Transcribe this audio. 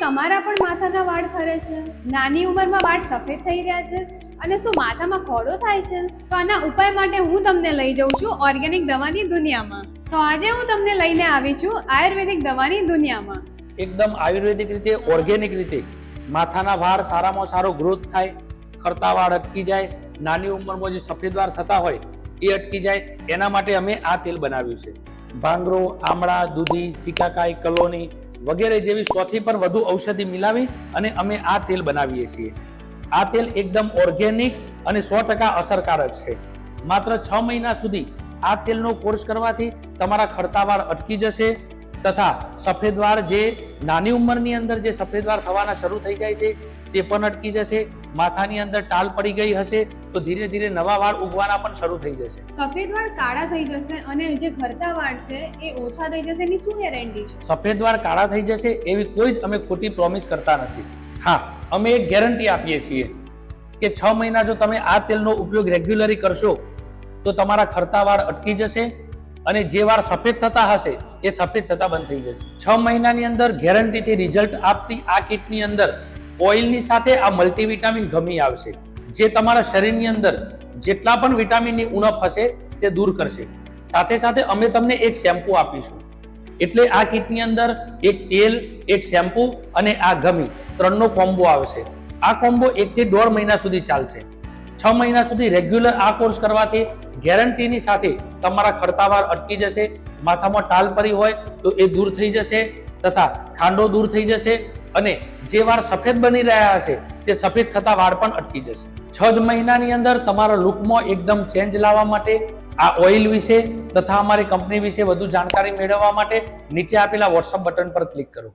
તમારા પણ માથાના વાળ ખરે છે? નાની ઉંમરમાં વાળ સફેદ થઈ રહ્યા છે અને શું માથામાં ખોડો થાય છે? તો આના ઉપાય માટે હું તમને લઈ જાઉં છું ઓર્ગેનિક દવાની દુનિયામાં. તો આજે હું તમને લઈને આવી છું આયુર્વેદિક દવાની દુનિયામાં. એકદમ આયુર્વેદિક રીતે, ઓર્ગેનિક રીતે માથાના વાળ સારામાં સારો ગ્રોથ થાય, ખરતા વાળ અટકી જાય, નાની ઉંમરમાં જે સફેદ વાળ થતા હોય એ અટકી જાય, એના માટે અમે આ તેલ બનાવ્યું છે. ભાંગરો, આમળા, દૂધી, સિકાકાઈ, કલોની વગેરે જેવી 100 થી પણ વધુ ઔષધિ મિલાવી અને અમે આ તેલ બનાવીએ છીએ. આ તેલ એકદમ ઓર્ગેનિક અને 100% અસરકારક છે. માત્ર 6 મહિના સુધી આ તેલનો કોર્સ કરવાથી તમારા ખરતા વાળ અટકી જશે તથા સફેદ વાળ જે નાની ઉંમરની અંદર જે સફેદ વાળ થવાના શરૂ થઈ જાય છે તે પણ અટકી જશે. માથાની અંદર ટાલ પડી ગઈ હશે તો ધીરે ધીરે નવા વાળ ઉગવાના પણ શરૂ થઈ જશે. સફેદ વાળ કાળા થઈ જશે અને જે ખરતા વાળ છે એ ઓછા થઈ જશે એની શું ગેરંટી છે? સફેદ વાળ કાળા થઈ જશે એવી કોઈ જ અમે ખોટી પ્રોમિસ કરતા નથી. હા, અમે એક ગેરંટી આપીએ છીએ કે 6 મહિના જો તમે આ તેલનો ઉપયોગ રેગ્યુલરી કરશો તો તમારા ખરતા વાળ અટકી જશે અને જે વાળ સફેદ થતા હશે એ સફેદ થતા બંધ થઈ જશે. 6 મહિનાની અંદર ગેરંટીથી રિઝલ્ટ આપતી આ કિટની અંદર ઓઇલની સાથે આ મલ્ટીવિટામિન ગમી આવશે, જે તમારા શરીરની અંદર જેટલા પણ વિટામિનની ઉણપ હશે તે દૂર કરશે. સાથે સાથે અમે તમને એક શેમ્પુ આપીશું. એટલે આ કિટની અંદર એક તેલ, એક શેમ્પુ અને આ ગમી ત્રણનો કોમ્બો આવશે. આ કોમ્બો 1 થી 1.5 મહિના સુધી ચાલશે. 6 મહિના સુધી રેગ્યુલર આ કોર્સ કરવાથી ગેરંટીની સાથે તમારા ખરતા વાળ અટકી જશે, માથામાં ટાલ પડી હોય તો એ દૂર થઈ જશે તથા ખાંડો દૂર થઈ જશે અને જે વાળ સફેદ બની રહ્યા હશે તે સફેદ થતા વાળ પણ અટકી જશે. 6 જ મહિનાની અંદર તમારા લુકમાં એકદમ ચેન્જ લાવવા માટે આ ઓઇલ વિશે તથા અમારી કંપની વિશે વધુ જાણકારી મેળવવા માટે નીચે આપેલા વોટ્સઅપ બટન પર ક્લિક કરો.